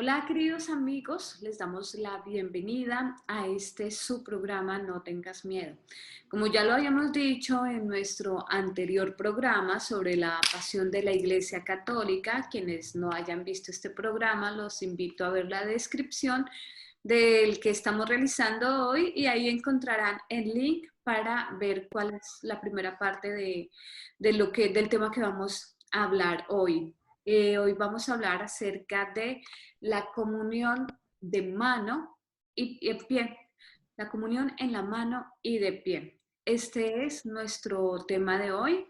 Hola queridos amigos, les damos la bienvenida a este su programa No tengas miedo. Como ya lo habíamos dicho en nuestro anterior programa sobre la pasión de la Iglesia Católica, quienes no hayan visto este programa los invito a ver la descripción del que estamos realizando hoy y ahí encontrarán el link para ver cuál es la primera parte del tema que vamos a hablar hoy. Hoy vamos a hablar acerca de la comunión de mano y de pie, la comunión en la mano y de pie. Este es nuestro tema de hoy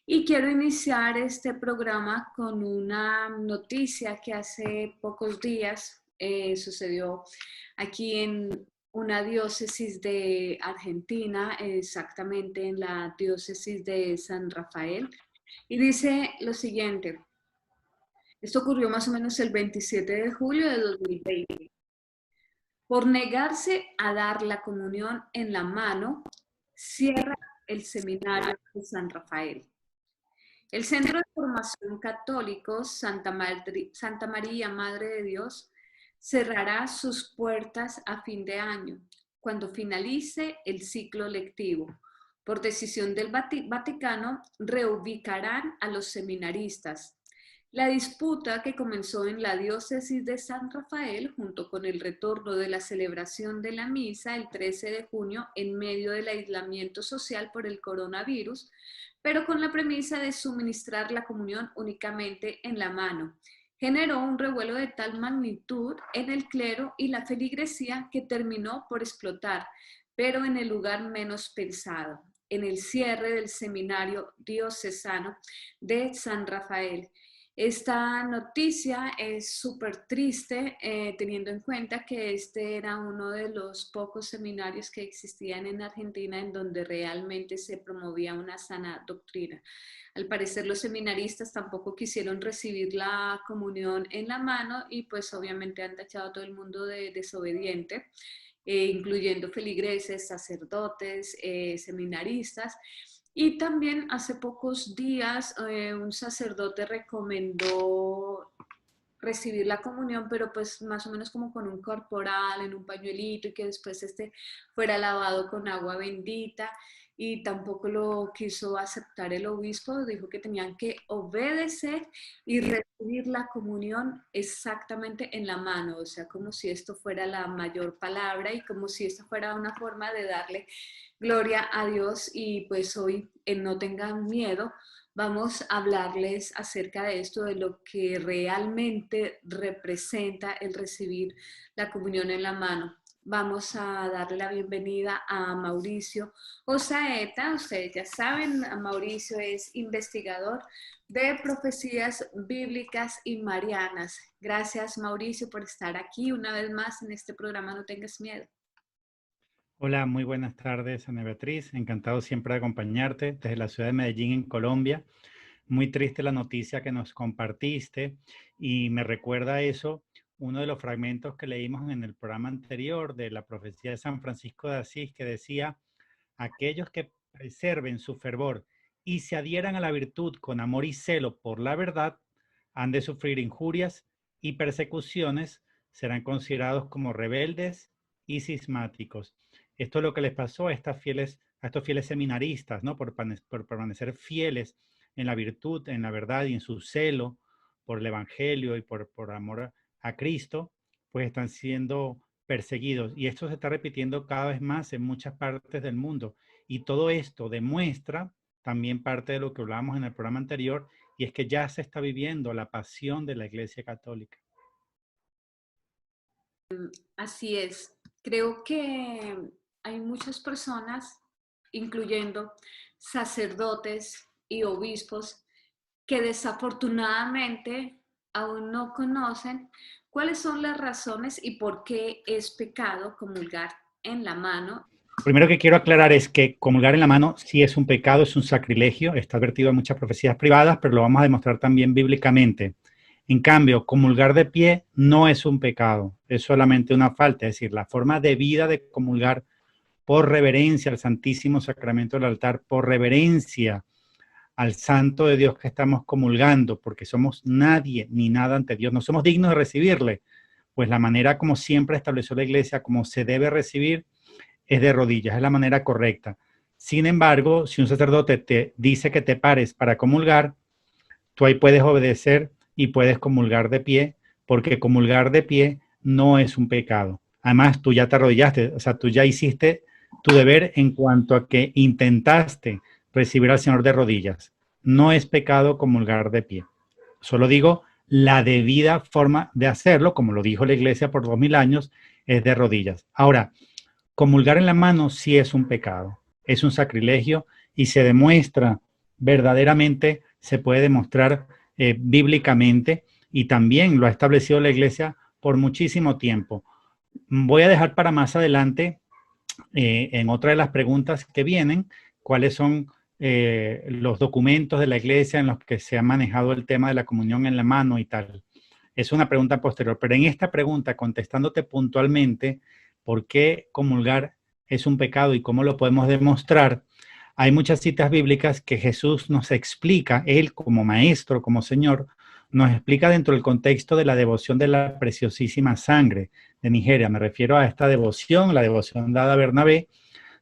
y quiero iniciar este programa con una noticia que hace pocos días sucedió aquí en una diócesis de Argentina, exactamente en la diócesis de San Rafael, y dice lo siguiente. Esto ocurrió más o menos el 27 de julio de 2020. Por negarse a dar la comunión en la mano, cierra el seminario de San Rafael. El Centro de Formación Católico Santa María, Madre de Dios, cerrará sus puertas a fin de año, cuando finalice el ciclo lectivo. Por decisión del Vaticano, reubicarán a los seminaristas. La disputa que comenzó en la diócesis de San Rafael, junto con el retorno de la celebración de la misa el 13 de junio en medio del aislamiento social por el coronavirus, pero con la premisa de suministrar la comunión únicamente en la mano, generó un revuelo de tal magnitud en el clero y la feligresía que terminó por explotar, pero en el lugar menos pensado, en el cierre del seminario diocesano de San Rafael. Esta noticia es súper triste, teniendo en cuenta que este era uno de los pocos seminarios que existían en Argentina en donde realmente se promovía una sana doctrina. Al parecer los seminaristas tampoco quisieron recibir la comunión en la mano y pues obviamente han tachado a todo el mundo de desobediente, incluyendo feligreses, sacerdotes, seminaristas. Y también hace pocos días un sacerdote recomendó recibir la comunión, pero pues más o menos como con un corporal, en un pañuelito y que después fuera lavado con agua bendita y tampoco lo quiso aceptar el obispo, dijo que tenían que obedecer y recibir la comunión exactamente en la mano, o sea, como si esto fuera la mayor palabra y como si esto fuera una forma de darle gloria a Dios. Y pues hoy en No Tengan Miedo vamos a hablarles acerca de esto, de lo que realmente representa el recibir la comunión en la mano. Vamos a darle la bienvenida a Mauricio Osaeta. Ustedes ya saben, Mauricio es investigador de profecías bíblicas y marianas. Gracias, Mauricio, por estar aquí una vez más en este programa No Tengas Miedo. Hola, muy buenas tardes, Ana Beatriz. Encantado siempre de acompañarte desde la ciudad de Medellín, en Colombia. Muy triste la noticia que nos compartiste y me recuerda eso, uno de los fragmentos que leímos en el programa anterior de la profecía de San Francisco de Asís, que decía: aquellos que preserven su fervor y se adhieran a la virtud con amor y celo por la verdad, han de sufrir injurias y persecuciones, serán considerados como rebeldes y cismáticos. Esto es lo que les pasó a estos fieles seminaristas, ¿no? Por permanecer fieles en la virtud, en la verdad y en su celo por el Evangelio y por amor a Cristo, pues están siendo perseguidos. Y esto se está repitiendo cada vez más en muchas partes del mundo. Y todo esto demuestra también parte de lo que hablábamos en el programa anterior, y es que ya se está viviendo la pasión de la Iglesia Católica. Así es. Creo que hay muchas personas, incluyendo sacerdotes y obispos, que desafortunadamente aún no conocen cuáles son las razones y por qué es pecado comulgar en la mano. Primero que quiero aclarar es que comulgar en la mano sí es un pecado, es un sacrilegio, está advertido en muchas profecías privadas, pero lo vamos a demostrar también bíblicamente. En cambio, comulgar de pie no es un pecado, es solamente una falta, es decir, la forma de vida de comulgar por reverencia al Santísimo Sacramento del altar, por reverencia al Santo de Dios que estamos comulgando, porque somos nadie ni nada ante Dios, no somos dignos de recibirle, pues la manera como siempre estableció la iglesia, como se debe recibir, es de rodillas, es la manera correcta. Sin embargo, si un sacerdote te dice que te pares para comulgar, tú ahí puedes obedecer y puedes comulgar de pie, porque comulgar de pie no es un pecado. Además, tú ya te arrodillaste, o sea, tú ya hiciste tu deber en cuanto a que intentaste recibir al Señor de rodillas. No es pecado comulgar de pie. Solo digo, la debida forma de hacerlo, como lo dijo la iglesia por 2000 años, es de rodillas. Ahora, comulgar en la mano sí es un pecado, es un sacrilegio y se demuestra verdaderamente, se puede demostrar bíblicamente y también lo ha establecido la iglesia por muchísimo tiempo. Voy a dejar para más adelante, en otra de las preguntas que vienen, cuáles son los documentos de la iglesia en los que se ha manejado el tema de la comunión en la mano y tal. Es una pregunta posterior, pero en esta pregunta, contestándote puntualmente, ¿por qué comulgar es un pecado y cómo lo podemos demostrar? Hay muchas citas bíblicas que Jesús nos explica, Él como Maestro, como Señor, nos explica dentro del contexto de la devoción de la preciosísima sangre de Nigeria. Me refiero a esta devoción, la devoción dada a Bernabé,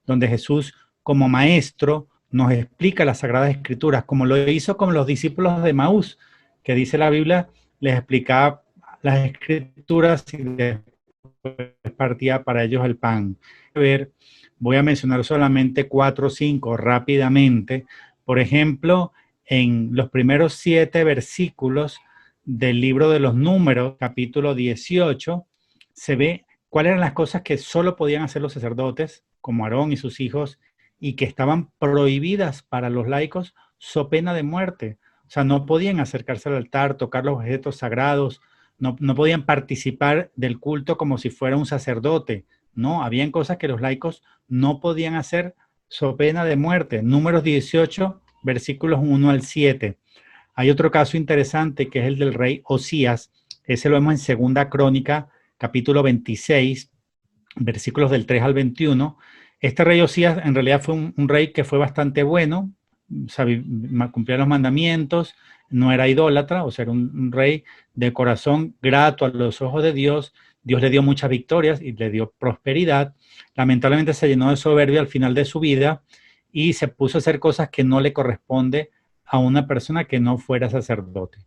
donde Jesús como Maestro nos explica las Sagradas Escrituras, como lo hizo con los discípulos de Maús, que dice la Biblia, les explicaba las Escrituras y después partía para ellos el pan. A ver, voy a mencionar solamente 4 o 5 rápidamente. Por ejemplo, en los primeros 7 versículos del libro de los Números, capítulo 18, se ve cuáles eran las cosas que solo podían hacer los sacerdotes, como Aarón y sus hijos, y que estaban prohibidas para los laicos, so pena de muerte. O sea, no podían acercarse al altar, tocar los objetos sagrados, no podían participar del culto como si fuera un sacerdote. No, habían cosas que los laicos no podían hacer so pena de muerte. Números 18, versículos 1 al 7. Hay otro caso interesante que es el del rey Osías. Ese lo vemos en Segunda Crónica, capítulo 26, versículos del 3 al 21. Este rey Osías en realidad fue un rey que fue bastante bueno, cumplía los mandamientos, no era idólatra, o sea, era un rey de corazón grato a los ojos de Dios. Dios le dio muchas victorias y le dio prosperidad. Lamentablemente se llenó de soberbia al final de su vida y se puso a hacer cosas que no le corresponde a una persona que no fuera sacerdote,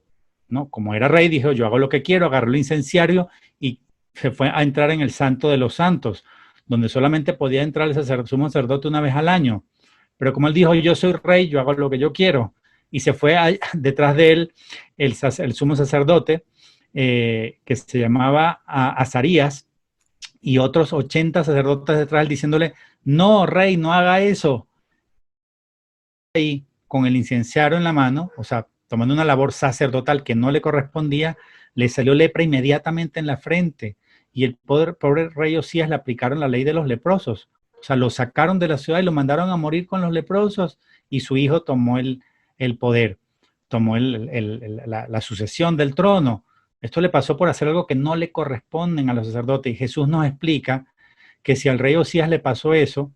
¿no? Como era rey, dijo, yo hago lo que quiero, agarró el incenciario y se fue a entrar en el Santo de los Santos, donde solamente podía entrar el sumo sacerdote una vez al año. Pero como él dijo, yo soy rey, yo hago lo que yo quiero, y se fue detrás de él el sumo sacerdote, que se llamaba Azarías, y otros 80 sacerdotes detrás de él diciéndole, no, rey, no haga eso. Y con el incenciario en la mano, o sea, tomando una labor sacerdotal que no le correspondía, le salió lepra inmediatamente en la frente. Y el pobre rey Osías le aplicaron la ley de los leprosos. O sea, lo sacaron de la ciudad y lo mandaron a morir con los leprosos. Y su hijo tomó el poder, tomó la sucesión del trono. Esto le pasó por hacer algo que no le corresponden a los sacerdotes. Y Jesús nos explica que si al rey Osías le pasó eso,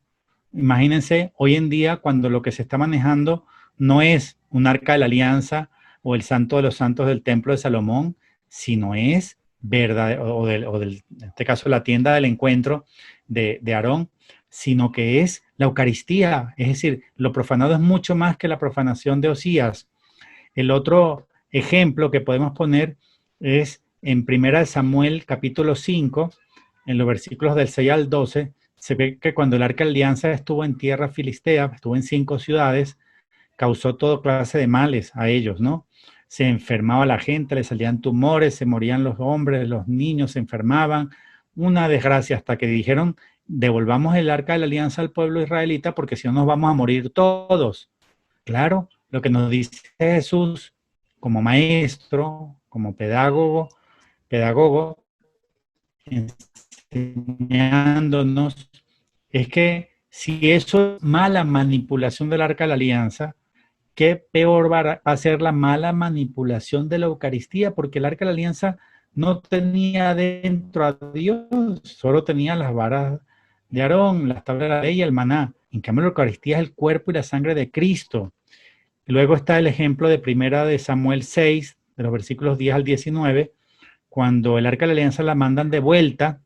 imagínense hoy en día cuando lo que se está manejando no es un arca de la alianza o el santo de los santos del templo de Salomón, sino es verdad, en este caso la tienda del encuentro de Aarón, sino que es la Eucaristía. Es decir, lo profanado es mucho más que la profanación de Osías. El otro ejemplo que podemos poner es en 1 Samuel capítulo 5, en los versículos del 6 al 12, se ve que cuando el arca de alianza estuvo en tierra filistea, estuvo en 5 ciudades, causó toda clase de males a ellos, ¿no? Se enfermaba la gente, le salían tumores, se morían los hombres, los niños se enfermaban, una desgracia hasta que dijeron, devolvamos el arca de la alianza al pueblo israelita porque si no nos vamos a morir todos. Claro, lo que nos dice Jesús como maestro, como pedagogo, enseñándonos, es que si eso es mala manipulación del arca de la alianza, qué peor va a ser la mala manipulación de la Eucaristía, porque el arca de la alianza no tenía dentro a Dios, solo tenía las varas de Aarón, las tablas de la ley y el maná. En cambio, la Eucaristía es el cuerpo y la sangre de Cristo. Luego está el ejemplo de 1 de Samuel 6, de los versículos 10 al 19, cuando el Arca de la Alianza la mandan de vuelta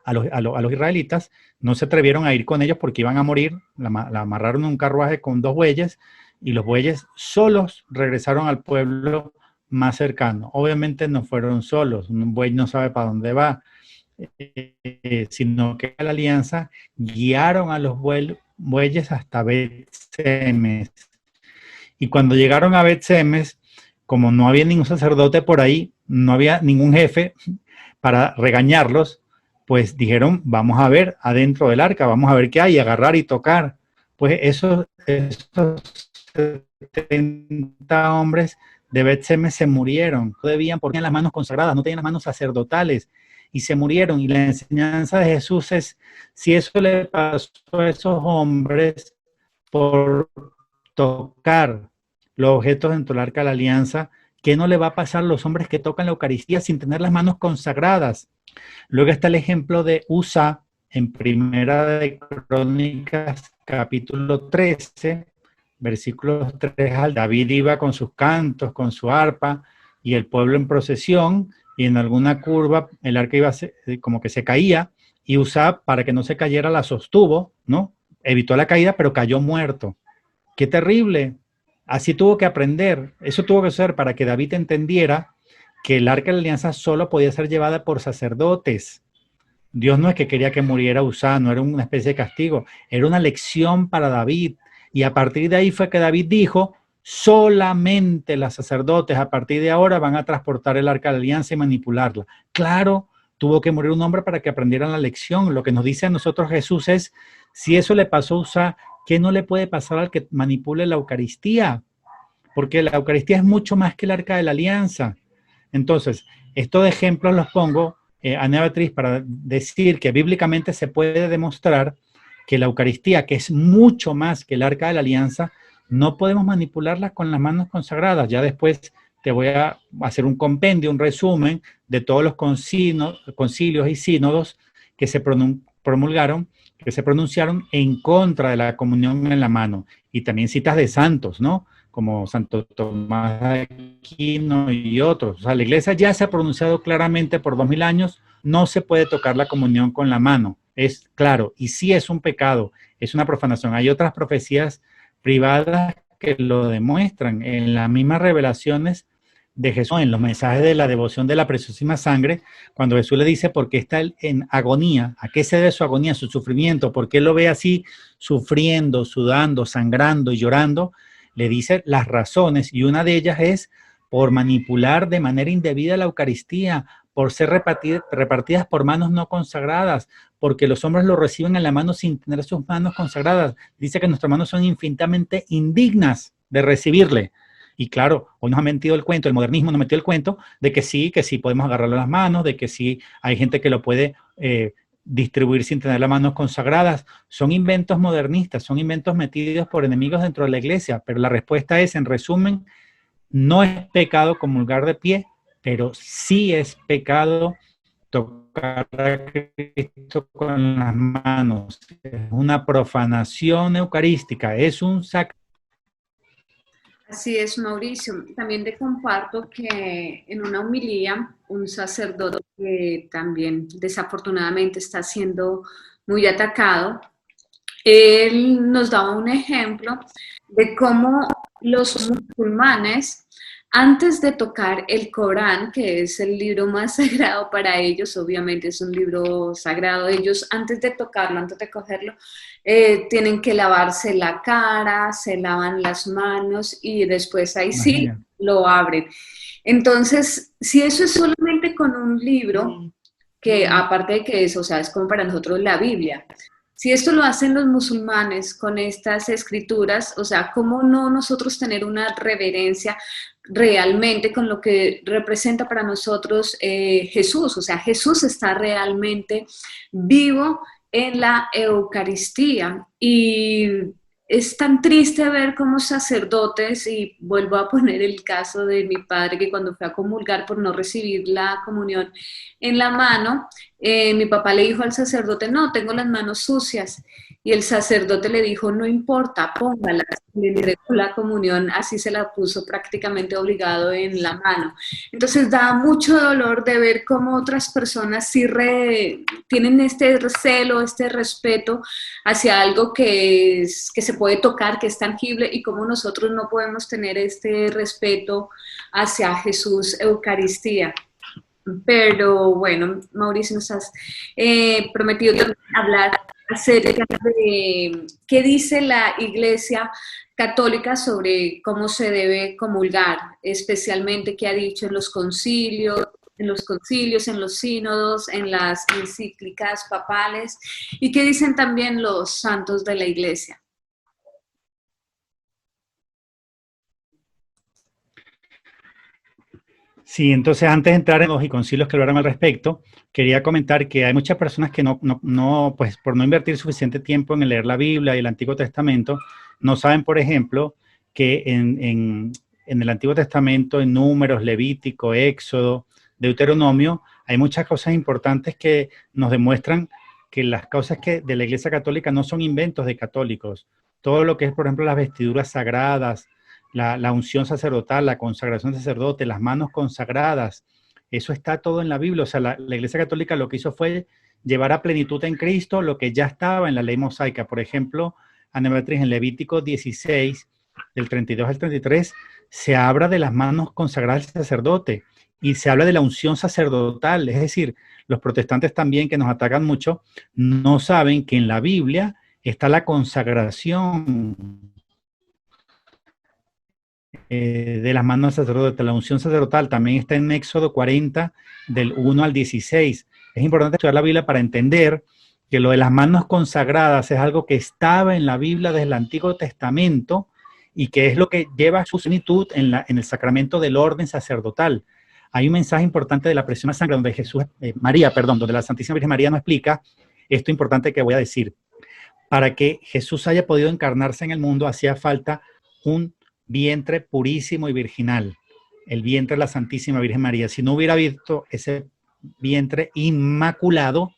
a los israelitas, no se atrevieron a ir con ellos porque iban a morir, la amarraron en un carruaje con 2 bueyes y los bueyes solos regresaron al pueblo más cercano. Obviamente no fueron solos, un buey no sabe para dónde va, sino que la alianza guiaron a los bueyes hasta Bet-Semes. Y cuando llegaron a Bet-Semes, como no había ningún sacerdote por ahí, no había ningún jefe para regañarlos, pues dijeron, vamos a ver adentro del arca, vamos a ver qué hay, agarrar y tocar. Pues esos 70 hombres de Bet-Semes se murieron, no debían porque tenían las manos consagradas, no tenían las manos sacerdotales, y se murieron. Y la enseñanza de Jesús es, si eso le pasó a esos hombres por tocar los objetos dentro del arca de la alianza, ¿qué no le va a pasar a los hombres que tocan la Eucaristía sin tener las manos consagradas? Luego está el ejemplo de Usa en Primera de Crónicas, capítulo 13, versículos 3 al. David iba con sus cantos, con su arpa, y el pueblo en procesión, y en alguna curva el arca iba como que se caía, y Usa, para que no se cayera, la sostuvo, ¿no? Evitó la caída, pero cayó muerto. ¡Qué terrible! Así tuvo que aprender. Eso tuvo que ser para que David entendiera que el arca de la alianza solo podía ser llevada por sacerdotes. Dios no es que quería que muriera Usa, no era una especie de castigo, era una lección para David. Y a partir de ahí fue que David dijo, solamente los sacerdotes a partir de ahora van a transportar el arca de la alianza y manipularla. Claro, tuvo que morir un hombre para que aprendieran la lección. Lo que nos dice a nosotros Jesús es, si eso le pasó a Usa, ¿qué no le puede pasar al que manipule la Eucaristía? Porque la Eucaristía es mucho más que el arca de la alianza. Entonces, estos ejemplos los pongo, Ana Beatriz, para decir que bíblicamente se puede demostrar que la Eucaristía, que es mucho más que el arca de la alianza, no podemos manipularla con las manos consagradas. Ya después te voy a hacer un compendio, un resumen de todos los concilios y sínodos que se promulgaron, que se pronunciaron en contra de la comunión en la mano. Y también citas de santos, ¿no? Como Santo Tomás de Aquino y otros. O sea, la iglesia ya se ha pronunciado claramente por 2000 años, no se puede tocar la comunión con la mano. Es claro, y sí es un pecado, es una profanación. Hay otras profecías privadas que lo demuestran en las mismas revelaciones de Jesús, en los mensajes de la devoción de la preciosísima sangre, cuando Jesús le dice por qué está en agonía, a qué se debe su agonía, su sufrimiento, por qué lo ve así sufriendo, sudando, sangrando y llorando, le dice las razones, y una de ellas es por manipular de manera indebida la Eucaristía, por ser repartidas por manos no consagradas, porque los hombres lo reciben en la mano sin tener sus manos consagradas. Dice que nuestras manos son infinitamente indignas de recibirle. Y claro, hoy nos ha mentido el cuento, el modernismo nos metió el cuento de que sí podemos agarrarlo a las manos, de que sí hay gente que lo puede distribuir sin tener las manos consagradas. Son inventos modernistas, son inventos metidos por enemigos dentro de la iglesia, pero la respuesta es, en resumen, no es pecado comulgar de pie, pero sí es pecado tocar a Cristo con las manos. Es una profanación eucarística, es un sacrificio. Así es, Mauricio. También te comparto que en una homilía, un sacerdote que también desafortunadamente está siendo muy atacado, él nos daba un ejemplo de cómo los musulmanes, antes de tocar el Corán, que es el libro más sagrado para ellos, obviamente es un libro sagrado, ellos antes de tocarlo, antes de cogerlo, tienen que lavarse la cara, se lavan las manos y después ahí sí lo abren. Entonces, si eso es solamente con un libro, que aparte de que eso, o sea, es como para nosotros la Biblia, si esto lo hacen los musulmanes con estas escrituras, o sea, ¿cómo no nosotros tener una reverencia realmente con lo que representa para nosotros Jesús? O sea, Jesús está realmente vivo en la Eucaristía y es tan triste ver cómo sacerdotes, y vuelvo a poner el caso de mi padre que cuando fue a comulgar por no recibir la comunión en la mano, mi papá le dijo al sacerdote, no, tengo las manos sucias. Y el sacerdote le dijo, no importa, póngala. Le entregó la comunión, así se la puso prácticamente obligado en la mano. Entonces da mucho dolor de ver cómo otras personas sí tienen este recelo, este respeto hacia algo que se puede tocar, que es tangible, y cómo nosotros no podemos tener este respeto hacia Jesús Eucaristía. Pero bueno, Mauricio, nos has prometido también hablar acerca de qué dice la Iglesia Católica sobre cómo se debe comulgar, especialmente qué ha dicho en los concilios, en los sínodos, en las encíclicas papales, y qué dicen también los santos de la Iglesia. Sí, entonces antes de entrar en los concilios que hablaron al respecto, quería comentar que hay muchas personas que pues por no invertir suficiente tiempo en leer la Biblia y el Antiguo Testamento, no saben, por ejemplo, que en el Antiguo Testamento, en Números, Levítico, Éxodo, Deuteronomio, hay muchas cosas importantes que nos demuestran que las cosas de la Iglesia Católica no son inventos de católicos. Todo lo que es, por ejemplo, las vestiduras sagradas, la unción sacerdotal, la consagración de sacerdote, las manos consagradas, eso está todo en la Biblia. O sea, la Iglesia Católica lo que hizo fue llevar a plenitud en Cristo lo que ya estaba en la ley mosaica. Por ejemplo, Ana Beatriz, en Levítico 16, del 32 al 33, se habla de las manos consagradas del sacerdote y se habla de la unción sacerdotal. Es decir, los protestantes también, que nos atacan mucho, no saben que en la Biblia está la consagración de las manos sacerdotes. La unción sacerdotal también está en Éxodo 40, del 1 al 16. Es importante estudiar la Biblia para entender que lo de las manos consagradas es algo que estaba en la Biblia desde el Antiguo Testamento y que es lo que lleva su plenitud en el sacramento del orden sacerdotal. Hay un mensaje importante de la presión de sangre donde la Santísima Virgen María nos explica esto importante que voy a decir. Para que Jesús haya podido encarnarse en el mundo, hacía falta un vientre purísimo y virginal, el vientre de la Santísima Virgen María. Si no hubiera visto ese vientre inmaculado,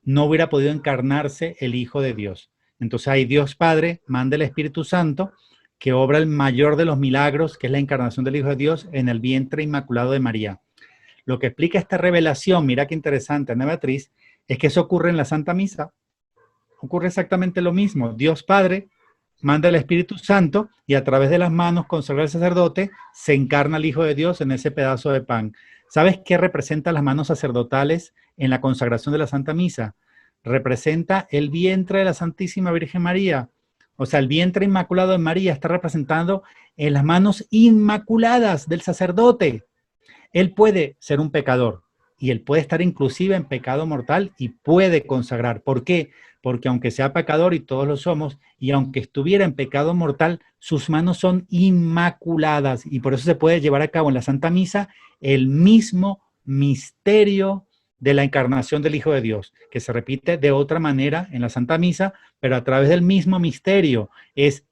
no hubiera podido encarnarse el Hijo de Dios. Entonces ahí Dios Padre manda el Espíritu Santo, que obra el mayor de los milagros, que es la encarnación del Hijo de Dios en el vientre inmaculado de María. Lo que explica esta revelación, mira qué interesante, Ana Beatriz, es que eso ocurre en la Santa Misa. Ocurre exactamente lo mismo. Dios Padre manda el Espíritu Santo y a través de las manos consagradas del sacerdote se encarna el Hijo de Dios en ese pedazo de pan. ¿Sabes qué representa las manos sacerdotales en la consagración de la Santa Misa? Representa el vientre de la Santísima Virgen María. O sea, el vientre inmaculado de María está representando en las manos inmaculadas del sacerdote. Él puede ser un pecador y él puede estar inclusive en pecado mortal y puede consagrar. ¿Por qué? Porque aunque sea pecador, y todos lo somos, y aunque estuviera en pecado mortal, sus manos son inmaculadas y por eso se puede llevar a cabo en la Santa Misa el mismo misterio de la encarnación del Hijo de Dios, que se repite de otra manera en la Santa Misa, pero a través del mismo misterio.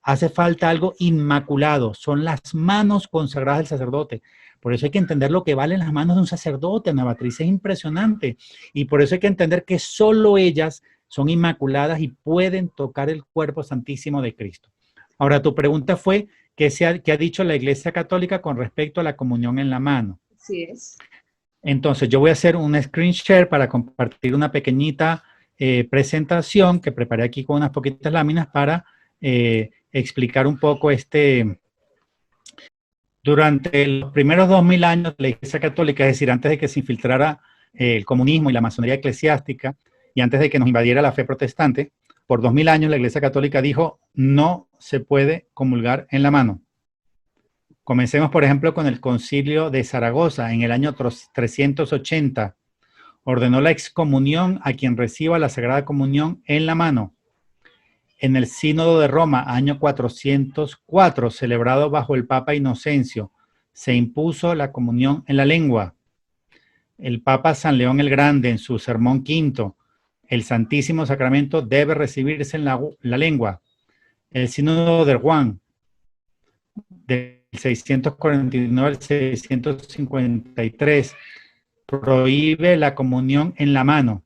Hace falta algo inmaculado, son las manos consagradas del sacerdote. Por eso hay que entender lo que valen las manos de un sacerdote, Ana Beatriz, es impresionante. Y por eso hay que entender que solo ellas son inmaculadas y pueden tocar el cuerpo santísimo de Cristo. Ahora, tu pregunta fue, ¿qué ha dicho la Iglesia Católica con respecto a la comunión en la mano? Así es. Entonces, yo voy a hacer un screen share para compartir una pequeñita presentación que preparé aquí con unas poquitas láminas para explicar un poco durante los primeros 2000 años de la Iglesia Católica, es decir, antes de que se infiltrara el comunismo y la masonería eclesiástica, y antes de que nos invadiera la fe protestante, por 2000 años la Iglesia Católica dijo, no se puede comulgar en la mano. Comencemos, por ejemplo, con el Concilio de Zaragoza, en el año 380. Ordenó la excomunión a quien reciba la Sagrada Comunión en la mano. En el Sínodo de Roma, año 404, celebrado bajo el Papa Inocencio, se impuso la comunión en la lengua. El Papa San León el Grande, en su sermón quinto, el Santísimo Sacramento debe recibirse en la lengua. El Sínodo de Rouen, del 649 al 653, prohíbe la comunión en la mano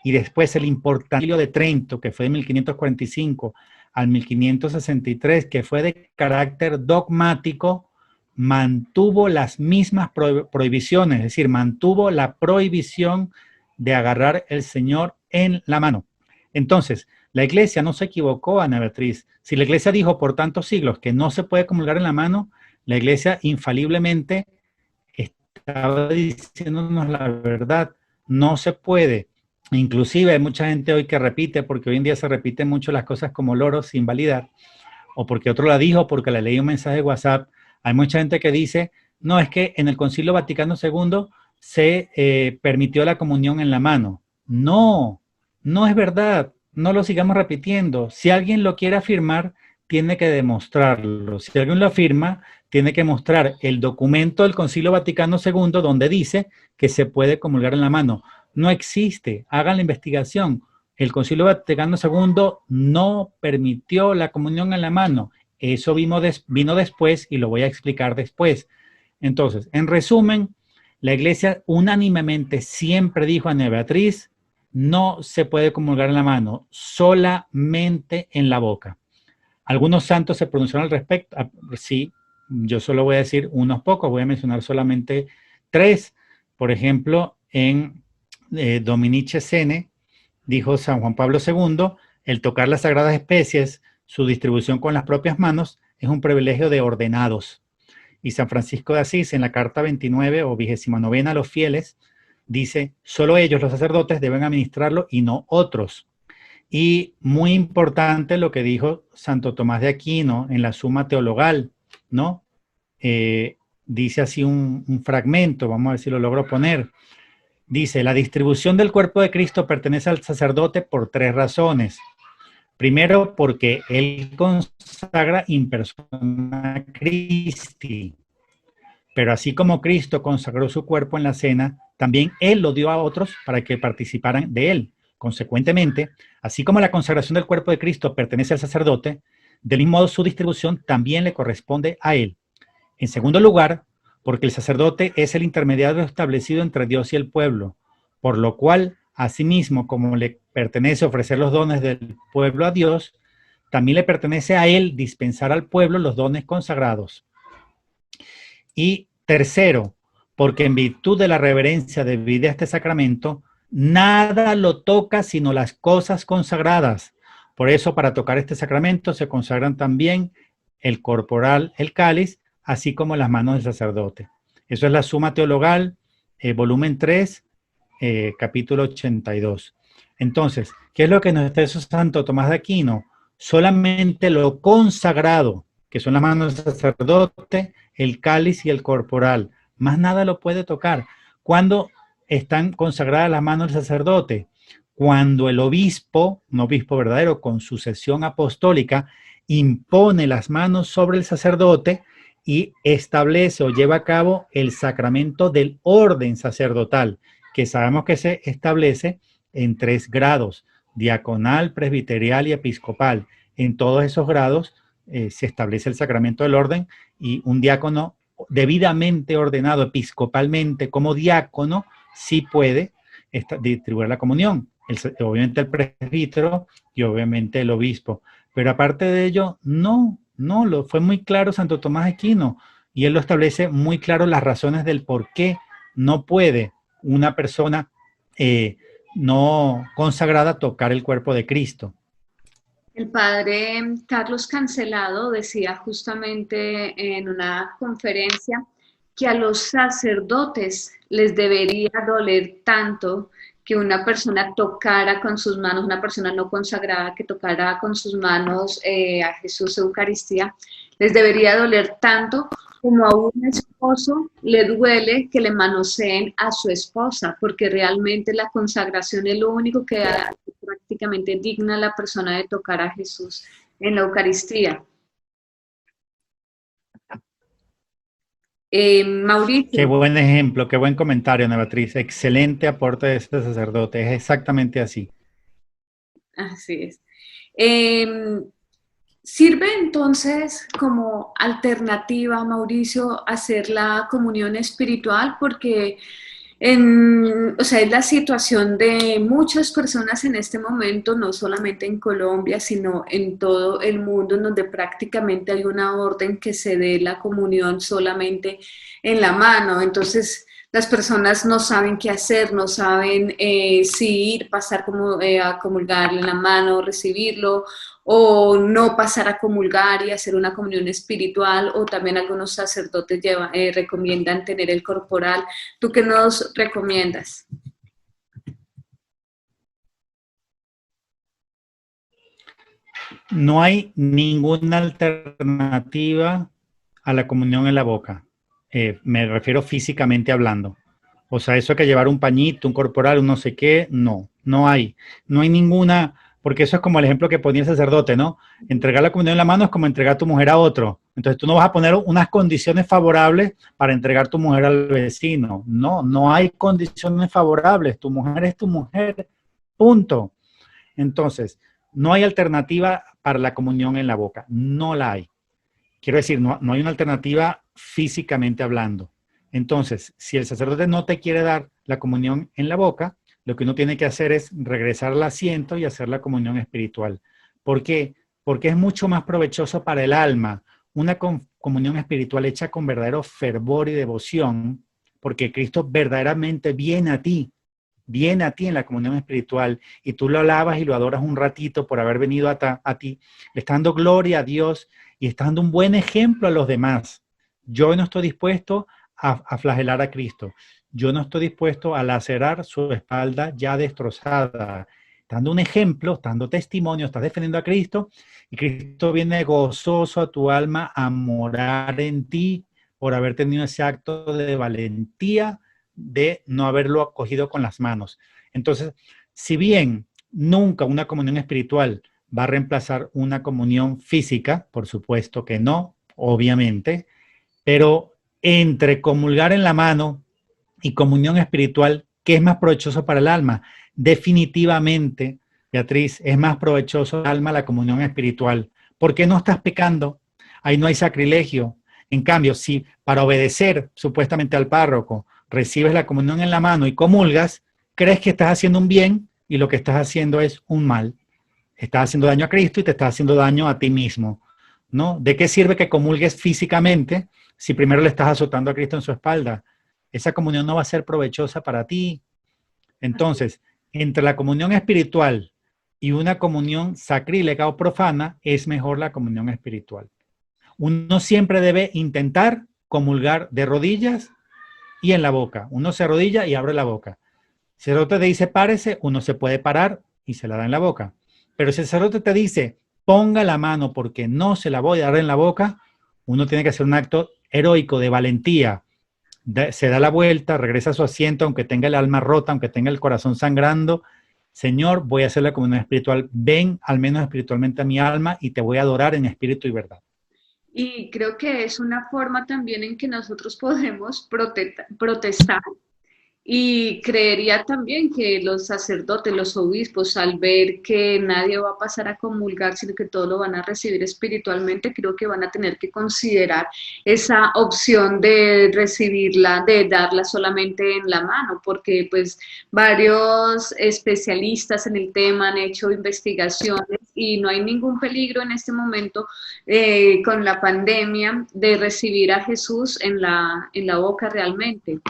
y después el importante Concilio de Trento, que fue de 1545 al 1563, que fue de carácter dogmático, mantuvo las mismas prohibiciones, es decir, mantuvo la prohibición de agarrar el Señor en la mano. Entonces, la iglesia no se equivocó, Ana Beatriz. Si la iglesia dijo por tantos siglos que no se puede comulgar en la mano, la iglesia infaliblemente estaba diciéndonos la verdad. No se puede. Inclusive hay mucha gente hoy que repite, porque hoy en día se repiten mucho las cosas como loros sin validar, o porque otro la dijo, porque le leí un mensaje de WhatsApp. Hay mucha gente que dice, no, es que en el Concilio Vaticano II se permitió la comunión en la mano. No, no es verdad. No lo sigamos repitiendo. Si alguien lo quiere afirmar, tiene que demostrarlo. Si alguien lo afirma, tiene que mostrar el documento del Concilio Vaticano II donde dice que se puede comulgar en la mano. No existe. Hagan la investigación. El Concilio Vaticano II no permitió la comunión en la mano. Eso vino después y lo voy a explicar después. Entonces, en resumen, la iglesia unánimemente siempre dijo a Ana Beatriz, no se puede comulgar en la mano, solamente en la boca. Algunos santos se pronunciaron al respecto. Sí, yo solo voy a decir unos pocos, voy a mencionar solamente 3. Por ejemplo, en Dominice Sene, dijo San Juan Pablo II, el tocar las sagradas especies, su distribución con las propias manos, es un privilegio de ordenados. Y San Francisco de Asís, en la carta 29 o 29 a los fieles, dice, solo ellos, los sacerdotes, deben administrarlo y no otros. Y muy importante lo que dijo Santo Tomás de Aquino en la Suma Teologal, ¿no? Dice así un fragmento, vamos a ver si lo logro poner. Dice, la distribución del cuerpo de Cristo pertenece al sacerdote por 3 razones. Primero, porque él consagra in persona Christi. Pero así como Cristo consagró su cuerpo en la cena, también él lo dio a otros para que participaran de él. Consecuentemente, así como la consagración del cuerpo de Cristo pertenece al sacerdote, del mismo modo su distribución también le corresponde a él. En segundo lugar, porque el sacerdote es el intermediario establecido entre Dios y el pueblo, por lo cual, asimismo, como le pertenece ofrecer los dones del pueblo a Dios, también le pertenece a él dispensar al pueblo los dones consagrados. Y tercero, porque en virtud de la reverencia debida a este sacramento, nada lo toca sino las cosas consagradas. Por eso, para tocar este sacramento se consagran también el corporal, el cáliz, así como las manos del sacerdote. Eso es la Suma Teologal, volumen 3, capítulo 82. Entonces, ¿qué es lo que nos está diciendo Santo Tomás de Aquino? Solamente lo consagrado, que son las manos del sacerdote, el cáliz y el corporal. Más nada lo puede tocar. ¿Cuándo están consagradas las manos del sacerdote? Cuando el obispo, un obispo verdadero con sucesión apostólica, impone las manos sobre el sacerdote y establece o lleva a cabo el sacramento del orden sacerdotal, que sabemos que se establece en 3 grados, diaconal, presbiterial y episcopal. En todos esos grados se establece el sacramento del orden y un diácono debidamente ordenado episcopalmente como diácono sí puede distribuir la comunión. Obviamente el presbítero y obviamente el obispo. Pero aparte de ello, no, fue muy claro Santo Tomás de Aquino y él lo establece muy claro las razones del por qué no puede una persona no consagrada tocar el cuerpo de Cristo. El padre Carlos Cancelado decía justamente en una conferencia que a los sacerdotes les debería doler tanto que una persona tocara con sus manos, una persona no consagrada que tocara con sus manos a Jesús Eucaristía, les debería doler tanto como a un esposo le duele que le manoseen a su esposa, porque realmente la consagración es lo único que prácticamente digna a la persona de tocar a Jesús en la Eucaristía. Mauricio. Qué buen ejemplo, qué buen comentario, Ana Beatriz. Excelente aporte de este sacerdote. Es exactamente así. Así es. ¿Sirve entonces como alternativa, Mauricio, hacer la comunión espiritual? Porque O sea, es la situación de muchas personas en este momento, no solamente en Colombia, sino en todo el mundo, en donde prácticamente hay una orden que se dé la comunión solamente en la mano. Entonces, las personas no saben qué hacer, no saben si ir, pasar como, a comulgarle en la mano, recibirlo, o no pasar a comulgar y hacer una comunión espiritual, o también algunos sacerdotes recomiendan tener el corporal. ¿Tú qué nos recomiendas? No hay ninguna alternativa a la comunión en la boca. Me refiero físicamente hablando. O sea, eso que llevar un pañito, un corporal, un no sé qué, no, no hay. No hay ninguna, porque eso es como el ejemplo que ponía el sacerdote, ¿no? Entregar la comunión en la mano es como entregar tu mujer a otro. Entonces tú no vas a poner unas condiciones favorables para entregar tu mujer al vecino. No, no hay condiciones favorables. Tu mujer es tu mujer, punto. Entonces, no hay alternativa para la comunión en la boca. No la hay. Quiero decir, no hay una alternativa físicamente hablando. Entonces, si el sacerdote no te quiere dar la comunión en la boca, lo que uno tiene que hacer es regresar al asiento y hacer la comunión espiritual. ¿Por qué? Porque es mucho más provechoso para el alma una comunión espiritual hecha con verdadero fervor y devoción, porque Cristo verdaderamente viene a ti en la comunión espiritual y tú lo alabas y lo adoras un ratito por haber venido a ti, le está dando gloria a Dios y está dando un buen ejemplo a los demás. Yo no estoy dispuesto a flagelar a Cristo. Yo no estoy dispuesto a lacerar su espalda ya destrozada. Está dando un ejemplo, está dando testimonio, estás defendiendo a Cristo y Cristo viene gozoso a tu alma a morar en ti por haber tenido ese acto de valentía de no haberlo acogido con las manos. Entonces, si bien nunca una comunión espiritual va a reemplazar una comunión física, por supuesto que no, obviamente, pero entre comulgar en la mano y comunión espiritual, ¿qué es más provechoso para el alma? Definitivamente, Beatriz, es más provechoso para el alma la comunión espiritual. ¿Por qué no estás pecando? Ahí no hay sacrilegio. En cambio, si para obedecer supuestamente al párroco recibes la comunión en la mano y comulgas, crees que estás haciendo un bien y lo que estás haciendo es un mal. Estás haciendo daño a Cristo y te estás haciendo daño a ti mismo, ¿no? ¿De qué sirve que comulgues físicamente si primero le estás azotando a Cristo en su espalda? Esa comunión no va a ser provechosa para ti. Entonces, entre la comunión espiritual y una comunión sacrílega o profana, es mejor la comunión espiritual. Uno siempre debe intentar comulgar de rodillas y en la boca. Uno se arrodilla y abre la boca. Si el sacerdote te dice párese, uno se puede parar y se la da en la boca. Pero si el sacerdote te dice ponga la mano porque no se la voy a dar en la boca, uno tiene que hacer un acto heroico de valentía. Se da la vuelta, regresa a su asiento, aunque tenga el alma rota, aunque tenga el corazón sangrando. Señor, voy a hacer la comunión espiritual. Ven al menos espiritualmente a mi alma y te voy a adorar en espíritu y verdad. Y creo que es una forma también en que nosotros podemos protestar. Y creería también que los sacerdotes, los obispos, al ver que nadie va a pasar a comulgar, sino que todo lo van a recibir espiritualmente, creo que van a tener que considerar esa opción de recibirla, de darla solamente en la mano, porque pues varios especialistas en el tema han hecho investigaciones y no hay ningún peligro en este momento con la pandemia de recibir a Jesús en la boca realmente.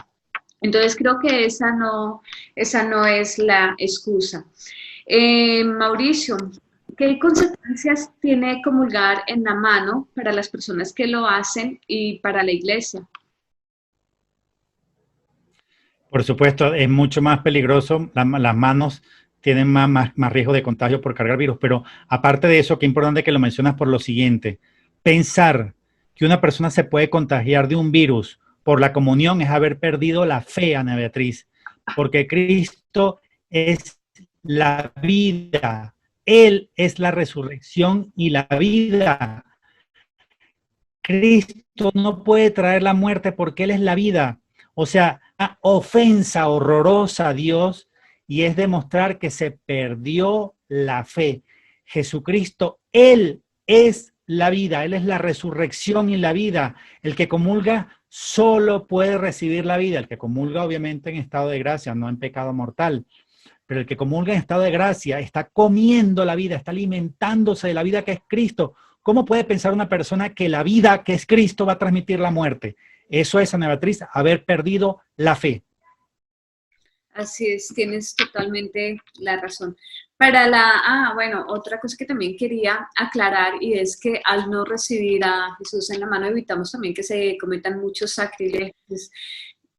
Entonces creo que esa no es la excusa. Mauricio, ¿qué consecuencias tiene comulgar en la mano para las personas que lo hacen y para la iglesia? Por supuesto, es mucho más peligroso. Las manos tienen más riesgo de contagio por cargar virus. Pero aparte de eso, qué importante que lo mencionas por lo siguiente. Pensar que una persona se puede contagiar de un virus por la comunión es haber perdido la fe, Ana Beatriz. Porque Cristo es la vida. Él es la resurrección y la vida. Cristo no puede traer la muerte porque Él es la vida. O sea, una ofensa horrorosa a Dios y es demostrar que se perdió la fe. Jesucristo, Él es la vida, Él es la resurrección y la vida. El que comulga solo puede recibir la vida. El que comulga obviamente en estado de gracia, no en pecado mortal. Pero el que comulga en estado de gracia está comiendo la vida, está alimentándose de la vida que es Cristo. ¿Cómo puede pensar una persona que la vida que es Cristo va a transmitir la muerte? Eso es, Ana Beatriz, haber perdido la fe. Así es, tienes totalmente la razón. Bueno, otra cosa que también quería aclarar y es que al no recibir a Jesús en la mano evitamos también que se cometan muchos sacrilegios.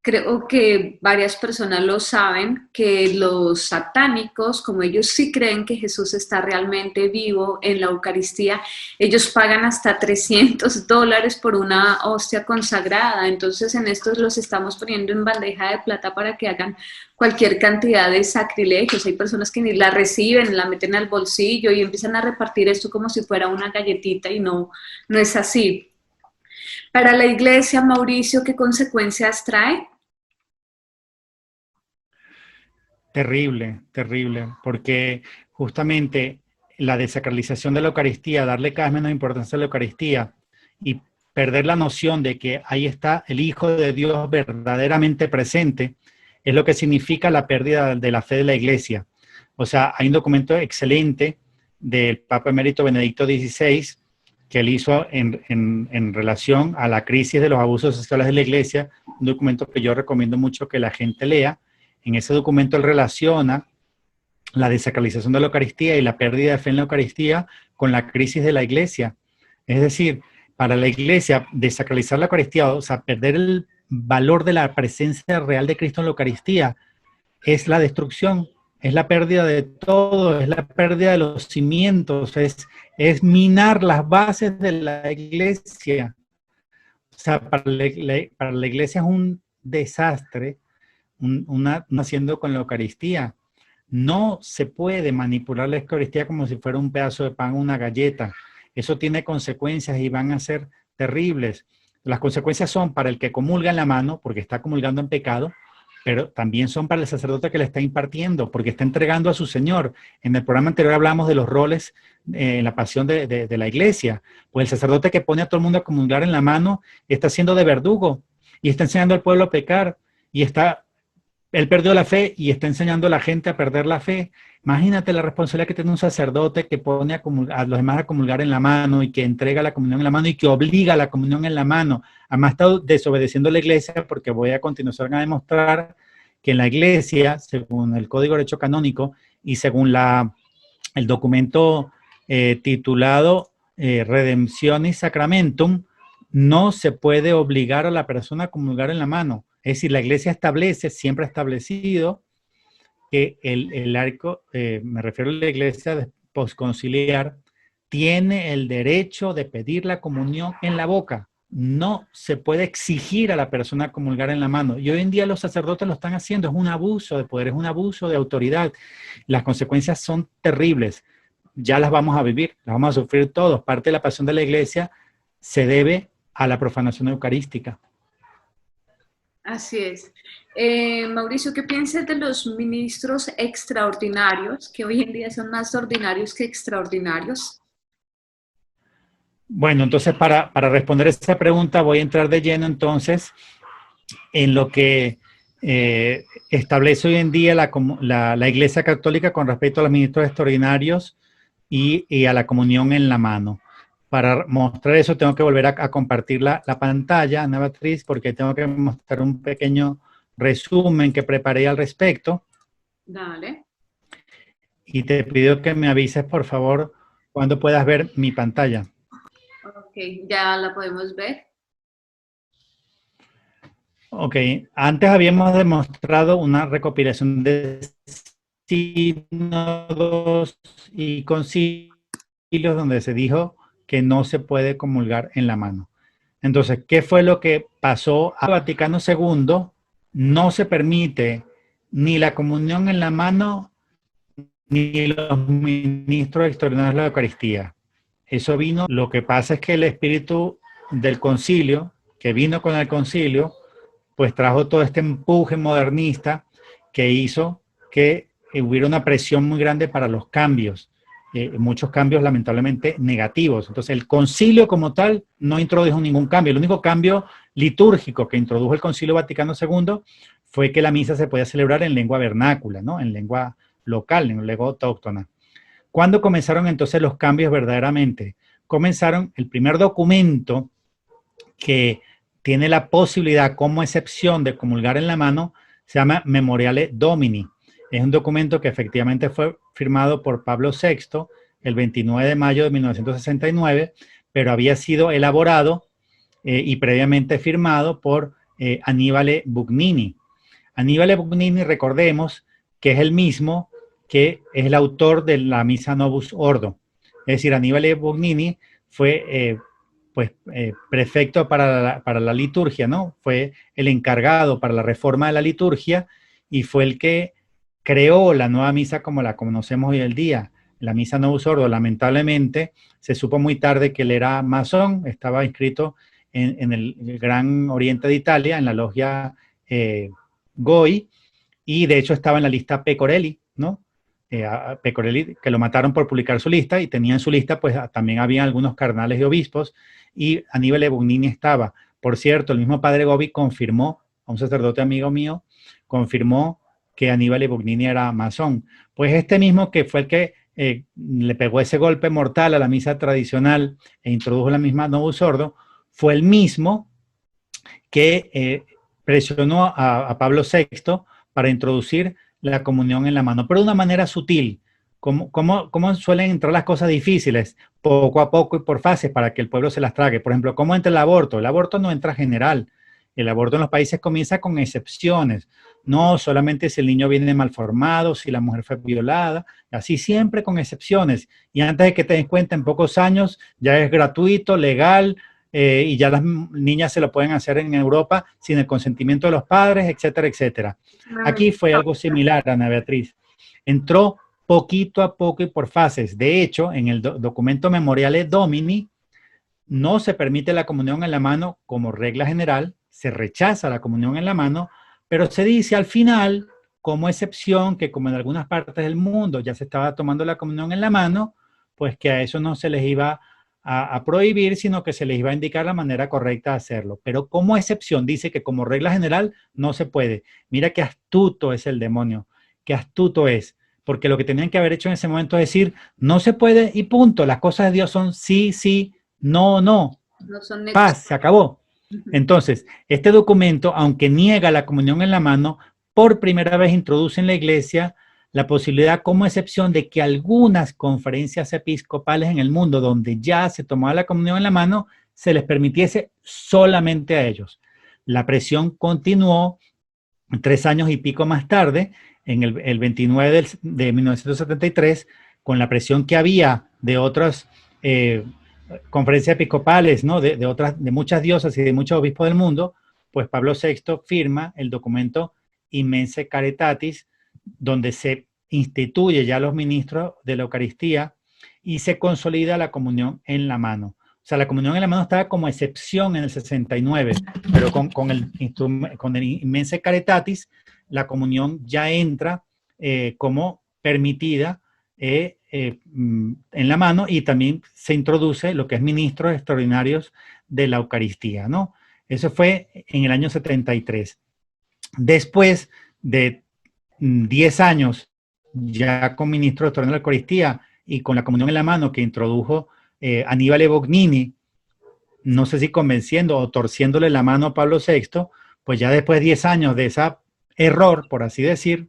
Creo que varias personas lo saben, que los satánicos, como ellos sí creen que Jesús está realmente vivo en la Eucaristía, ellos pagan hasta $300 por una hostia consagrada. Entonces en estos los estamos poniendo en bandeja de plata para que hagan cualquier cantidad de sacrilegios. Hay personas que ni la reciben, la meten al bolsillo y empiezan a repartir esto como si fuera una galletita y no, no es así. Para la iglesia, Mauricio, ¿qué consecuencias trae? Terrible, terrible, porque justamente la desacralización de la Eucaristía, darle cada vez menos importancia a la Eucaristía y perder la noción de que ahí está el Hijo de Dios verdaderamente presente, es lo que significa la pérdida de la fe de la Iglesia. O sea, hay un documento excelente del Papa Emérito Benedicto XVI que él hizo en relación a la crisis de los abusos sexuales de la Iglesia, un documento que yo recomiendo mucho que la gente lea. En ese documento él relaciona la desacralización de la Eucaristía y la pérdida de fe en la Eucaristía con la crisis de la Iglesia. Es decir, para la Iglesia, desacralizar la Eucaristía, o sea, perder el valor de la presencia real de Cristo en la Eucaristía, es la destrucción, es la pérdida de todo, es la pérdida de los cimientos, es minar las bases de la Iglesia. O sea, para la Iglesia es un desastre haciendo con la Eucaristía. No se puede manipular la Eucaristía como si fuera un pedazo de pan o una galleta. Eso tiene consecuencias y van a ser terribles. Las consecuencias son para el que comulga en la mano, porque está comulgando en pecado, pero también son para el sacerdote que le está impartiendo, porque está entregando a su Señor. En el programa anterior hablamos de los roles en la pasión de la iglesia. Pues el sacerdote que pone a todo el mundo a comulgar en la mano está siendo de verdugo y está enseñando al pueblo a pecar y él perdió la fe y está enseñando a la gente a perder la fe. Imagínate la responsabilidad que tiene un sacerdote que pone a los demás a comulgar en la mano y que entrega la comunión en la mano y que obliga a la comunión en la mano. Además está desobedeciendo a la iglesia, porque voy a continuación a demostrar que en la iglesia, según el Código de Derecho Canónico y según el documento titulado Redemptionis Sacramentum, no se puede obligar a la persona a comulgar en la mano. Es decir, la iglesia establece, siempre ha establecido, que el arco, me refiero a la iglesia posconciliar, tiene el derecho de pedir la comunión en la boca. No se puede exigir a la persona comulgar en la mano. Y hoy en día los sacerdotes lo están haciendo. Es un abuso de poder, es un abuso de autoridad. Las consecuencias son terribles. Ya las vamos a vivir, las vamos a sufrir todos. Parte de la pasión de la iglesia se debe a la profanación eucarística. Así es. Mauricio, ¿qué piensas de los ministros extraordinarios, que hoy en día son más ordinarios que extraordinarios? Bueno, entonces para responder esa pregunta voy a entrar de lleno entonces en lo que establece hoy en día la Iglesia Católica con respecto a los ministros extraordinarios y a la comunión en la mano. Para mostrar eso tengo que volver a compartir la pantalla, Ana Beatriz, porque tengo que mostrar un pequeño resumen que preparé al respecto. Dale. Y te pido que me avises, por favor, cuando puedas ver mi pantalla. Ok, ya la podemos ver. Ok, antes habíamos demostrado una recopilación de sínodos y concilios donde se dijo que no se puede comulgar en la mano. Entonces, ¿qué fue lo que pasó a Vaticano II? No se permite ni la comunión en la mano ni los ministros extraordinarios de la Eucaristía. Eso vino, lo que pasa es que el espíritu del concilio, que vino con el concilio, pues trajo todo este empuje modernista que hizo que hubiera una presión muy grande para los cambios. muchos cambios lamentablemente negativos. Entonces el concilio como tal no introdujo ningún cambio. El único cambio litúrgico que introdujo el Concilio Vaticano II fue que la misa se podía celebrar en lengua vernácula, ¿no? En lengua local, en lengua autóctona. ¿Cuándo comenzaron entonces los cambios verdaderamente? Comenzaron el primer documento que tiene la posibilidad como excepción de comulgar en la mano, se llama Memoriale Domini. Es un documento que efectivamente fue firmado por Pablo VI el 29 de mayo de 1969, pero había sido elaborado y previamente firmado por Annibale Bugnini. Annibale Bugnini, recordemos que es el mismo que es el autor de la Misa Novus Ordo. Es decir, Annibale Bugnini fue prefecto para la liturgia, ¿no? Fue el encargado para la reforma de la liturgia y fue el que creó la nueva misa como la conocemos hoy en día, la Misa Novus Ordo. Lamentablemente, se supo muy tarde que él era masón, estaba inscrito en el Gran Oriente de Italia, en la logia Goi, y de hecho estaba en la lista Pecorelli, ¿no? Pecorelli, que lo mataron por publicar su lista, y tenía en su lista, pues también había algunos cardenales y obispos, y Annibale Bugnini estaba. Por cierto, el mismo padre Gobi confirmó, a un sacerdote amigo mío, confirmó que Annibale Bugnini era masón. Pues este mismo que fue el que le pegó ese golpe mortal a la misa tradicional e introdujo la misma Novus Ordo, fue el mismo que presionó a Pablo VI para introducir la comunión en la mano, pero de una manera sutil. ¿Cómo suelen entrar las cosas difíciles? Poco a poco y por fases para que el pueblo se las trague. Por ejemplo, ¿cómo entra el aborto? El aborto no entra general. El aborto en los países comienza con excepciones. No solamente si el niño viene mal formado, si la mujer fue violada, así siempre con excepciones. Y antes de que te des cuenta, en pocos años ya es gratuito, legal, y ya las niñas se lo pueden hacer en Europa sin el consentimiento de los padres, etcétera, etcétera. Aquí fue algo similar, Ana Beatriz. Entró poquito a poco y por fases. De hecho, en el documento Memoriale Domini no se permite la comunión en la mano como regla general, se rechaza la comunión en la mano, pero se dice al final, como excepción, que como en algunas partes del mundo ya se estaba tomando la comunión en la mano, pues que a eso no se les iba a prohibir, sino que se les iba a indicar la manera correcta de hacerlo. Pero como excepción dice que como regla general no se puede. Mira qué astuto es el demonio, qué astuto es. Porque lo que tenían que haber hecho en ese momento es decir, no se puede y punto. Las cosas de Dios son sí, sí, no, no. No son Paz, se acabó. Entonces, este documento, aunque niega la comunión en la mano, por primera vez introduce en la iglesia la posibilidad como excepción de que algunas conferencias episcopales en el mundo donde ya se tomaba la comunión en la mano, se les permitiese solamente a ellos. La presión continuó 3 años y pico más tarde, en el 29 de 1973, con la presión que había de otras conferencias episcopales, ¿no? de muchas diócesis y de muchos obispos del mundo, pues Pablo VI firma el documento Immense Caritatis, donde se instituye ya los ministros de la Eucaristía y se consolida la comunión en la mano. O sea, la comunión en la mano estaba como excepción en el 69, pero con el Immense Caritatis, la comunión ya entra como permitida en la mano, y también se introduce lo que es ministros extraordinarios de la Eucaristía, ¿no? Eso fue en el año 73. Después de 10 años ya con ministro extraordinario de la Eucaristía y con la comunión en la mano que introdujo Annibale Bugnini, no sé si convenciendo o torciéndole la mano a Pablo VI, pues ya después de 10 años de ese error, por así decir,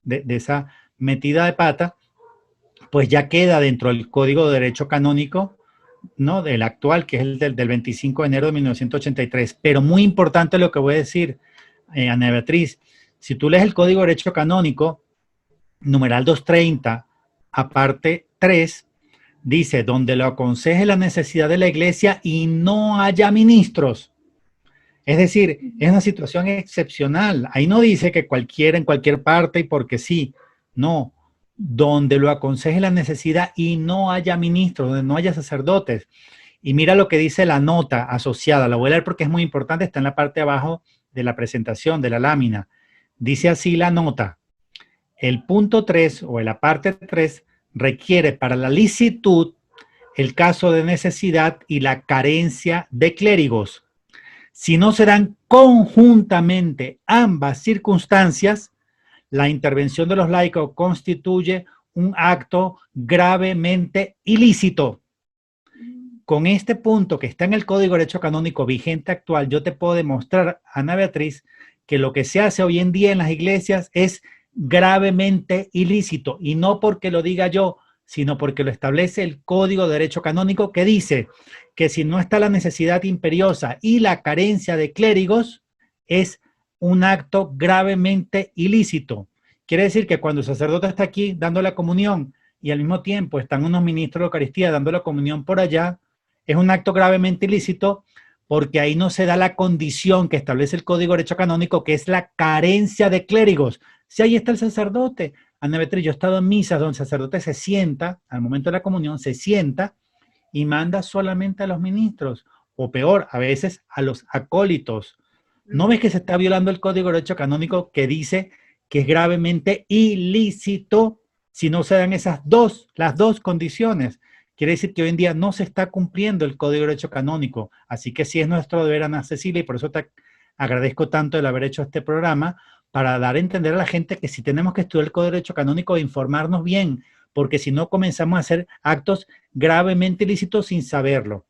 de esa metida de pata, pues ya queda dentro del Código de Derecho Canónico, ¿no? Del actual, que es el del 25 de enero de 1983. Pero muy importante lo que voy a decir, Ana Beatriz, si tú lees el Código de Derecho Canónico, numeral 230, aparte 3, dice, donde lo aconseje la necesidad de la iglesia y no haya ministros. Es decir, es una situación excepcional. Ahí no dice que cualquiera en cualquier parte y porque sí. No, donde lo aconseje la necesidad y no haya ministros, donde no haya sacerdotes. Y mira lo que dice la nota asociada. La voy a leer porque es muy importante. Está en la parte de abajo de la presentación, de la lámina. Dice así la nota. El punto 3 o la parte 3 requiere para la licitud el caso de necesidad y la carencia de clérigos. Si no se dan conjuntamente ambas circunstancias, la intervención de los laicos constituye un acto gravemente ilícito. Con este punto que está en el Código de Derecho Canónico vigente actual, yo te puedo demostrar, Ana Beatriz, que lo que se hace hoy en día en las iglesias es gravemente ilícito, y no porque lo diga yo, sino porque lo establece el Código de Derecho Canónico, que dice que si no está la necesidad imperiosa y la carencia de clérigos, es un acto gravemente ilícito. Quiere decir que cuando el sacerdote está aquí dando la comunión y al mismo tiempo están unos ministros de Eucaristía dando la comunión por allá, es un acto gravemente ilícito, porque ahí no se da la condición que establece el Código de Derecho Canónico, que es la carencia de clérigos. Si ahí está el sacerdote, Ana Beatriz, yo he estado en misas donde el sacerdote se sienta, al momento de la comunión, se sienta y manda solamente a los ministros, o peor, a veces a los acólitos. ¿No ves que se está violando el Código de Derecho Canónico, que dice que es gravemente ilícito si no se dan las dos condiciones? Quiere decir que hoy en día no se está cumpliendo el Código de Derecho Canónico. Así que sí es nuestro deber, Ana Cecilia, y por eso te agradezco tanto el haber hecho este programa, para dar a entender a la gente que si tenemos que estudiar el Código de Derecho Canónico e informarnos bien, porque si no comenzamos a hacer actos gravemente ilícitos sin saberlo.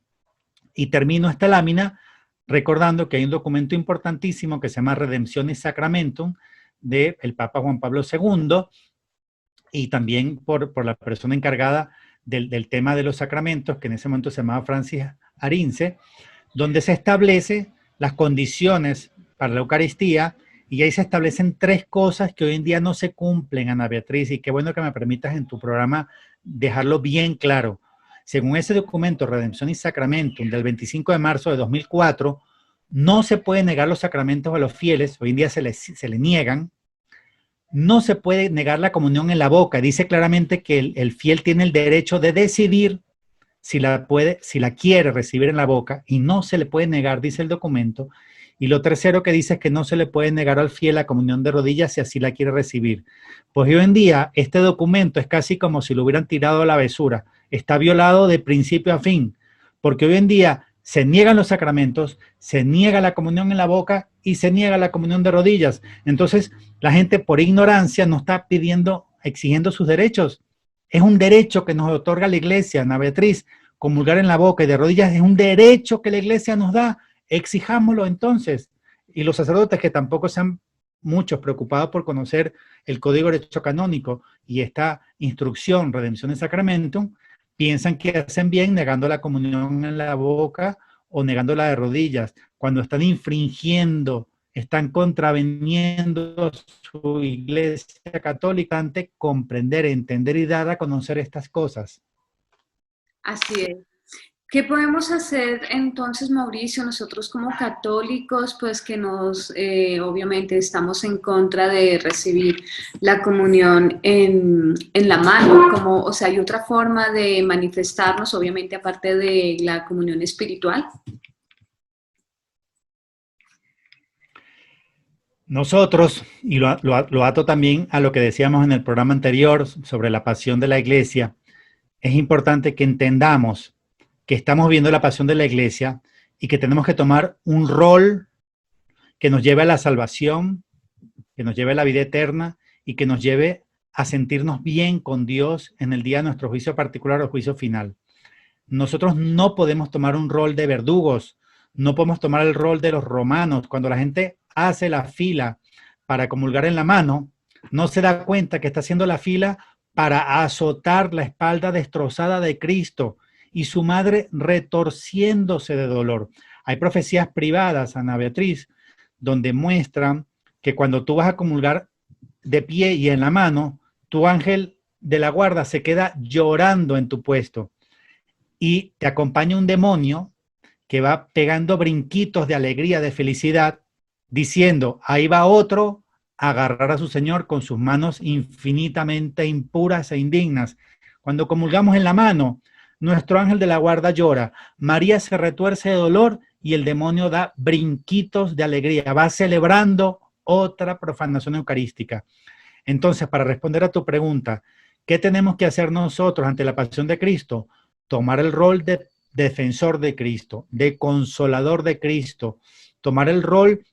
Y termino esta lámina recordando que hay un documento importantísimo que se llama Redemptionis Sacramentum del Papa Juan Pablo II, y también por la persona encargada del tema de los sacramentos, que en ese momento se llamaba Francis Arinze, donde se establece las condiciones para la Eucaristía, y ahí se establecen tres cosas que hoy en día no se cumplen, Ana Beatriz, y qué bueno que me permitas en tu programa dejarlo bien claro. Según ese documento, Redemptionis Sacramentum, del 25 de marzo de 2004, no se puede negar los sacramentos a los fieles, hoy en día se le niegan. No se puede negar la comunión en la boca. Dice claramente que el fiel tiene el derecho de decidir si la quiere recibir en la boca, y no se le puede negar, dice el documento. Y lo tercero que dice es que no se le puede negar al fiel la comunión de rodillas si así la quiere recibir. Pues hoy en día este documento es casi como si lo hubieran tirado a la basura. Está violado de principio a fin, porque hoy en día se niegan los sacramentos, se niega la comunión en la boca y se niega la comunión de rodillas. Entonces la gente, por ignorancia, no está exigiendo sus derechos. Es un derecho que nos otorga la Iglesia, Ana Beatriz. Comulgar en la boca y de rodillas es un derecho que la Iglesia nos da. Exijámoslo entonces. Y los sacerdotes, que tampoco sean muchos preocupados por conocer el Código de Derecho Canónico y esta instrucción, Redemptionis Sacramentum, piensan que hacen bien negando la comunión en la boca o negándola de rodillas, cuando están infringiendo, están contraveniendo su Iglesia católica ante comprender, entender y dar a conocer estas cosas. Así es. ¿Qué podemos hacer entonces, Mauricio, nosotros como católicos, pues que obviamente estamos en contra de recibir la comunión en la mano? O sea, ¿hay otra forma de manifestarnos, obviamente, aparte de la comunión espiritual? Nosotros, y lo ato también a lo que decíamos en el programa anterior sobre la pasión de la Iglesia, es importante que entendamos que estamos viendo la pasión de la Iglesia y que tenemos que tomar un rol que nos lleve a la salvación, que nos lleve a la vida eterna y que nos lleve a sentirnos bien con Dios en el día de nuestro juicio particular o juicio final. Nosotros no podemos tomar un rol de verdugos, no podemos tomar el rol de los romanos. Cuando la gente hace la fila para comulgar en la mano, no se da cuenta que está haciendo la fila para azotar la espalda destrozada de Cristo y su madre retorciéndose de dolor. Hay profecías privadas, Ana Beatriz, donde muestran que cuando tú vas a comulgar de pie y en la mano, tu ángel de la guarda se queda llorando en tu puesto y te acompaña un demonio que va pegando brinquitos de alegría, de felicidad, diciendo, ahí va otro a agarrar a su Señor con sus manos infinitamente impuras e indignas. Cuando comulgamos en la mano, nuestro ángel de la guarda llora, María se retuerce de dolor y el demonio da brinquitos de alegría, va celebrando otra profanación eucarística. Entonces, para responder a tu pregunta, ¿Qué tenemos que hacer nosotros ante la pasión de Cristo? Tomar el rol de defensor de Cristo, de consolador de Cristo, tomar el rol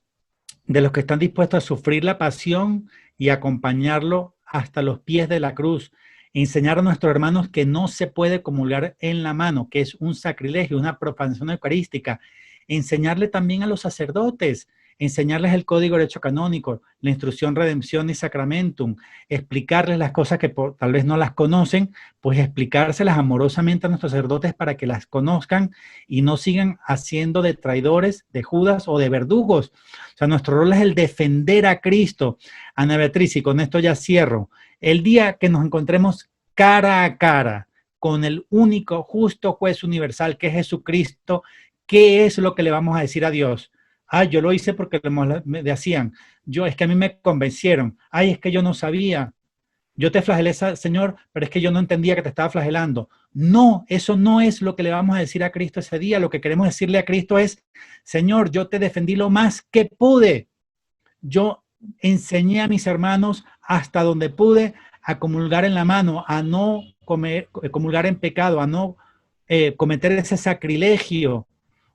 de los que están dispuestos a sufrir la pasión y acompañarlo hasta los pies de la cruz. Enseñar a nuestros hermanos que no se puede comulgar en la mano, que es un sacrilegio, una profanación eucarística. Enseñarle también a los sacerdotes, enseñarles el código de derecho canónico, la instrucción, redención y sacramentum, explicarles las cosas que tal vez no las conocen, pues explicárselas amorosamente a nuestros sacerdotes para que las conozcan y no sigan haciendo de traidores, de Judas o de verdugos. O sea, nuestro rol es el defender a Cristo. Ana Beatriz, y con esto ya cierro. El día que nos encontremos cara a cara con el único justo juez universal que es Jesucristo, ¿qué es lo que le vamos a decir a Dios? Ay, yo lo hice porque me decían, es que a mí me convencieron. Ay, es que yo no sabía. Yo te flagelé, Señor, pero es que yo no entendía que te estaba flagelando. No, eso no es lo que le vamos a decir a Cristo ese día. Lo que queremos decirle a Cristo es, Señor, yo te defendí lo más que pude. Yo enseñé a mis hermanos hasta donde pude a comulgar en la mano, a no comulgar en pecado, a no cometer ese sacrilegio.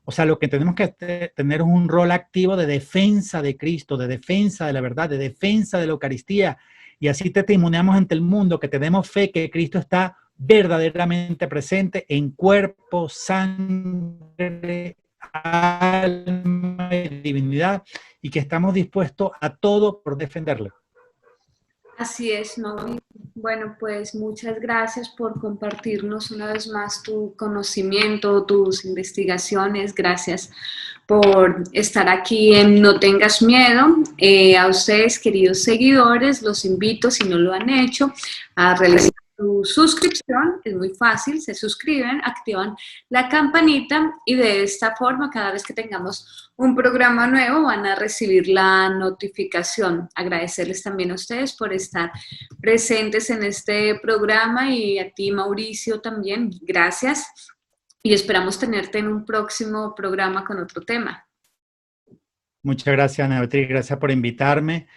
O sea, lo que tenemos que tener es un rol activo de defensa de Cristo, de defensa de la verdad, de defensa de la Eucaristía. Y así testimoniamos ante el mundo que tenemos fe que Cristo está verdaderamente presente en cuerpo, sangre, alma y divinidad, y que estamos dispuestos a todo por defenderlo. Así es, Mauri. Bueno, pues muchas gracias por compartirnos una vez más tu conocimiento, tus investigaciones. Gracias por estar aquí en No Tengas Miedo. A ustedes, queridos seguidores, los invito, si no lo han hecho, a realizar su suscripción. Es muy fácil, se suscriben, activan la campanita y de esta forma, cada vez que tengamos un programa nuevo, van a recibir la notificación. Agradecerles también a ustedes por estar presentes en este programa y a ti, Mauricio, también. Gracias. Y esperamos tenerte en un próximo programa con otro tema. Muchas gracias, Ana Beatriz. Gracias por invitarme.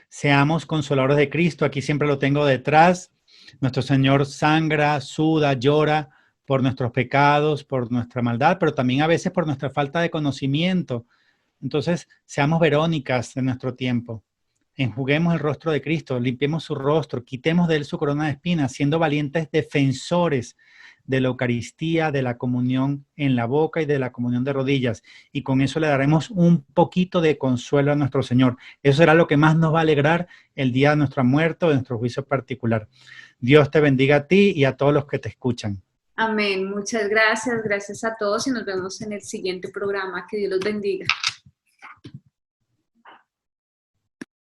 Seamos consoladores de Cristo. Aquí siempre lo tengo detrás. Nuestro Señor sangra, suda, llora por nuestros pecados, por nuestra maldad, pero también a veces por nuestra falta de conocimiento. Entonces, seamos Verónicas de nuestro tiempo. Enjuguemos el rostro de Cristo, limpiemos su rostro, quitemos de él su corona de espinas, siendo valientes defensores de la Eucaristía, de la comunión en la boca y de la comunión de rodillas. Y con eso le daremos un poquito de consuelo a nuestro Señor. Eso será lo que más nos va a alegrar el día de nuestra muerte o de nuestro juicio particular. Dios te bendiga a ti y a todos los que te escuchan. Amén. Muchas gracias. Gracias a todos y nos vemos en el siguiente programa. Que Dios los bendiga.